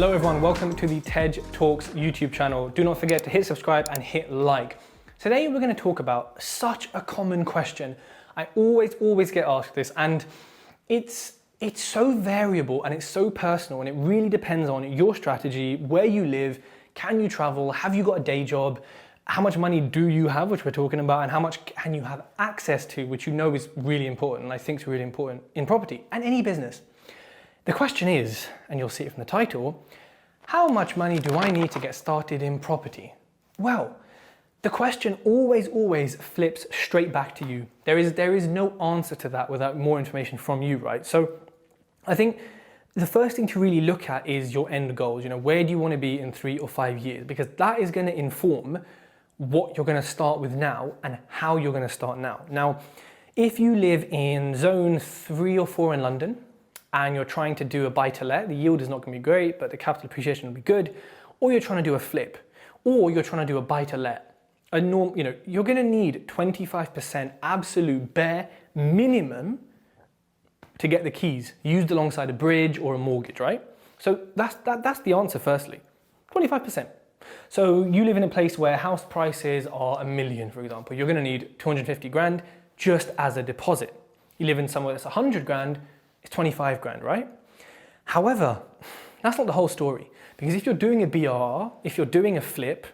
Hello everyone, welcome to the Tej Talks YouTube channel. Do not forget to hit subscribe and hit like. Today we're going to talk about such a common question. I always get asked this, and it's so variable and it's so personal, and it really depends on your strategy, where you live, can you travel, have you got a day job, how much money do you have, which we're talking about, and how much can you have access to, which you know is really important, and I think is really important in property and any business. The question is, and you'll see it from the title, how much money do I need to get started in property? Well, the question always flips straight back to you. There is no answer to that without more information from you, right? So I think the first thing to really look at is your end goals. You know, where do you want to be in 3 or 5 years? Because that is going to inform what you're going to start with now and how you're going to start now. Now, if you live in zone 3 or 4 in London, and you're trying to do a buy-to-let, the yield is not going to be great, but the capital appreciation will be good, or you're trying to do a flip, or you're trying to do a buy-to-let, you're going to need 25% absolute bare minimum to get the keys used alongside a bridge or a mortgage, right? So that's the answer. Firstly, 25%. So you live in a place where house prices are $1 million, for example. You're going to need 250 grand just as a deposit. You live in somewhere that's 100 grand. It's 25 grand, right? However, that's not the whole story. Because if you're doing a BRR, if you're doing a flip,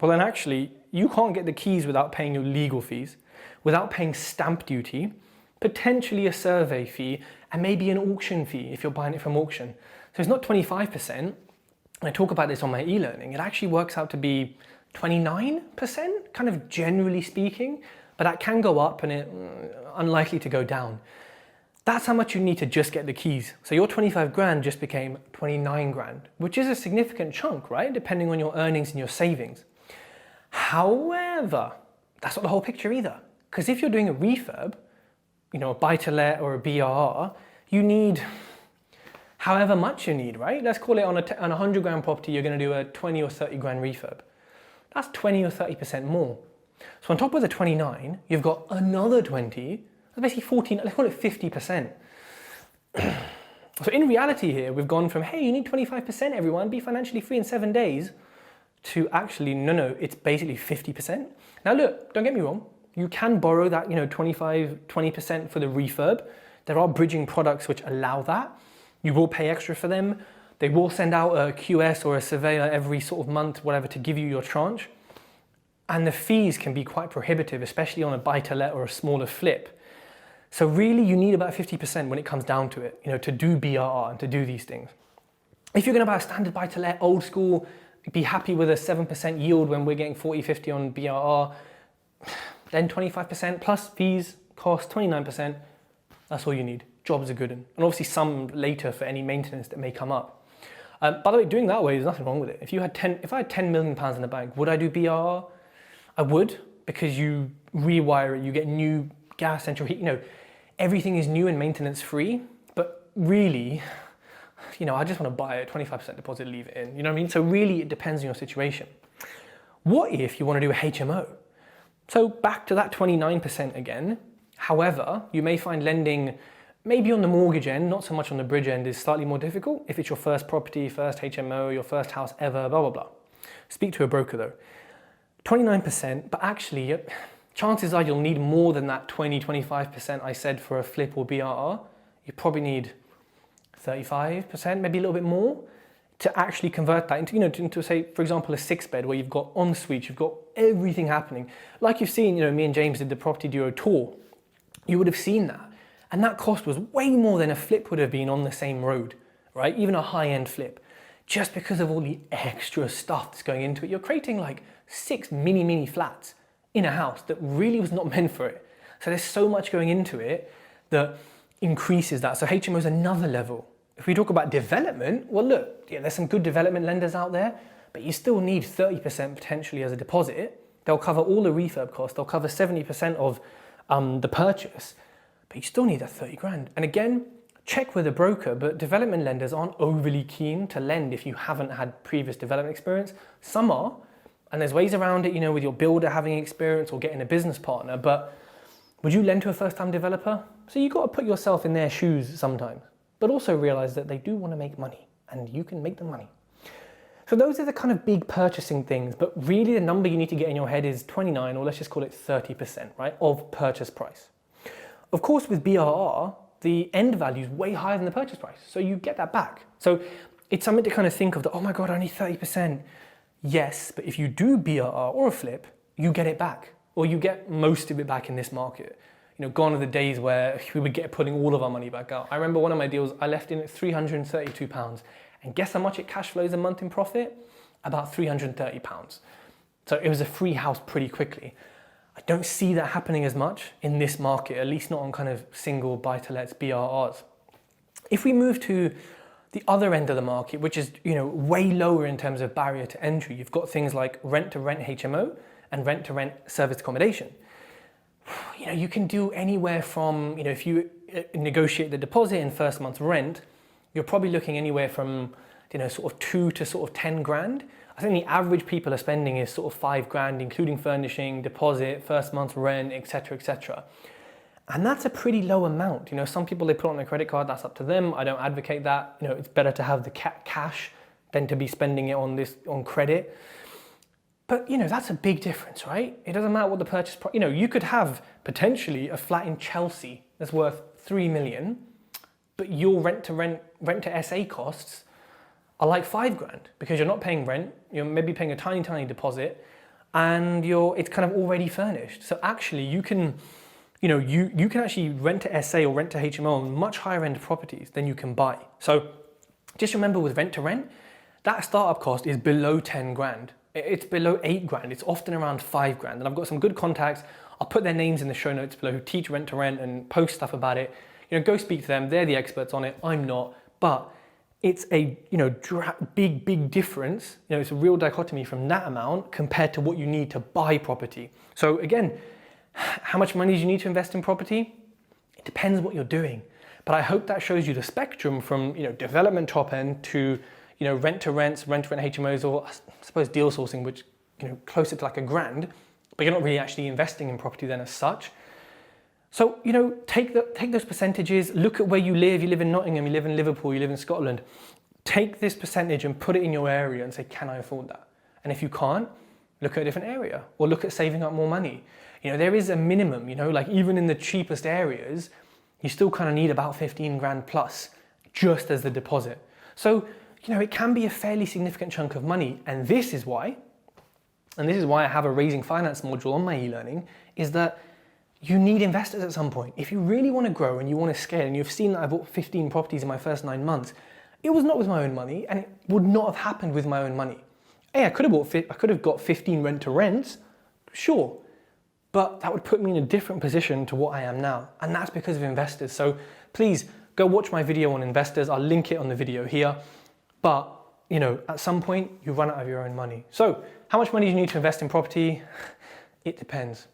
well then actually you can't get the keys without paying your legal fees, without paying stamp duty, potentially a survey fee, and maybe an auction fee if you're buying it from auction. So it's not 25%. And I talk about this on my e-learning. It actually works out to be 29%, kind of generally speaking, but that can go up and it's unlikely to go down. That's how much you need to just get the keys. So your 25 grand just became 29 grand, which is a significant chunk, right? Depending on your earnings and your savings. However, that's not the whole picture either. Because if you're doing a refurb, a buy-to-let or a BRR, you need however much you need, right? Let's call it on a 100 grand property, you're going to do a 20 or 30 grand refurb. That's 20 or 30% more. So on top of the 29, you've got another 20. That's basically 14, let's call it 50%. So in reality here, we've gone from, hey, you need 25% everyone, be financially free in 7 days, to actually, no, it's basically 50%. Now look, don't get me wrong, you can borrow that, 20% for the refurb. There are bridging products which allow that. You will pay extra for them. They will send out a QS or a surveyor every sort of month, whatever, to give you your tranche. And the fees can be quite prohibitive, especially on a buy-to-let or a smaller flip. So really you need about 50% when it comes down to it, to do BRR and to do these things. If you're going to buy a standard buy-to-let, old school, be happy with a 7% yield when we're getting 40, 50 on BRR, then 25% plus fees, cost 29%, that's all you need. Jobs are good. And obviously some later for any maintenance that may come up. By the way, doing that way, there's nothing wrong with it. If I had 10 million pounds in the bank, would I do BRR? I would, because you rewire it, you get new gas, central heat, everything is new and maintenance free, but really, I just want to buy a 25% deposit, leave it in, you know what I mean? So really it depends on your situation. What if you want to do a HMO? So back to that 29% again. However, you may find lending maybe on the mortgage end, not so much on the bridge end, is slightly more difficult if it's your first property, first HMO, your first house ever, blah, blah, blah. Speak to a broker though. 29%, but actually, chances are you'll need more than that 20-25% I said for a flip or BRR. You probably need 35%, maybe a little bit more, to actually convert that into say, for example, a 6-bed where you've got ensuite, you've got everything happening. Like you've seen, me and James did the Property Duo tour. You would have seen that. And that cost was way more than a flip would have been on the same road, right? Even a high-end flip. Just because of all the extra stuff that's going into it. You're creating like 6 mini flats in a house that really was not meant for it. So there's so much going into it that increases that. So HMO is another level. If we talk about development, well look, there's some good development lenders out there, but you still need 30% potentially as a deposit. They'll cover all the refurb costs, they'll cover 70% of the purchase, but you still need that 30 grand. And again, check with a broker, but development lenders aren't overly keen to lend if you haven't had previous development experience. Some are, and there's ways around it, with your builder having experience or getting a business partner, but would you lend to a first-time developer? So you've got to put yourself in their shoes sometimes, but also realize that they do want to make money and you can make them money. So those are the kind of big purchasing things, but really the number you need to get in your head is 29, or let's just call it 30%, right, of purchase price. Of course, with BRR, the end value is way higher than the purchase price, so you get that back. So it's something to kind of think of, oh my God, I need 30%. Yes, but if you do BRR or a flip, you get it back, or you get most of it back in this market. You know, gone are the days where we would get putting all of our money back out. I remember one of my deals, I left in at £332. And guess how much it cash flows a month in profit? About £330. So it was a free house pretty quickly. I don't see that happening as much in this market, at least not on kind of single buy-to-lets, BRRs. If we move to the other end of the market, which is, you know, way lower in terms of barrier to entry, you've got things like rent-to-rent HMO and rent-to-rent service accommodation. You know, you can do anywhere from, you know, if you negotiate the deposit and first month's rent, you're probably looking anywhere from, you know, sort of 2 to sort of 10 grand. I think the average people are spending is sort of 5 grand, including furnishing, deposit, first month's rent, etc., etc. And that's a pretty low amount. You know, some people, they put on their credit card, that's up to them. I don't advocate that. You know, it's better to have the cash than to be spending it on credit. But, you know, that's a big difference, right? It doesn't matter what the purchase price, you know, you could have potentially a flat in Chelsea that's worth 3 million, but your rent to SA costs are like 5 grand because you're not paying rent, you're maybe paying a tiny deposit, and it's kind of already furnished. So actually you can, you know, you can actually rent to SA or rent to HMO on much higher end properties than you can buy. So just remember, with rent to rent, that startup cost is below 10 grand. It's below 8 grand. It's often around 5 grand. And I've got some good contacts. I'll put their names in the show notes below who teach rent to rent and post stuff about it. You know, go speak to them. They're the experts on it. I'm not. But it's a, you know, big difference. You know, it's a real dichotomy from that amount compared to what you need to buy property. So again, how much money do you need to invest in property? It depends what you're doing. But I hope that shows you the spectrum from, you know, development top end to, you know, rent to rent HMOs, or I suppose deal sourcing, which, you know, closer to like £1 grand, but you're not really actually investing in property then as such. So, you know, take those percentages, look at where you live. You live in Nottingham, you live in Liverpool, you live in Scotland. Take this percentage and put it in your area and say, can I afford that? And if you can't, look at a different area or look at saving up more money. You know, there is a minimum, you know, like even in the cheapest areas, you still kind of need about 15 grand plus just as the deposit. So, you know, it can be a fairly significant chunk of money. And this is why I have a Raising Finance module on my e-learning, is that you need investors at some point. If you really want to grow and you want to scale, and you've seen that I bought 15 properties in my first 9 months, it was not with my own money, and it would not have happened with my own money. Hey, I could have got 15 rent to rents, sure, but that would put me in a different position to what I am now, and that's because of investors. So please go watch my video on investors. I'll link it on the video here. But, you know, at some point you run out of your own money. So how much money do you need to invest in property? It depends.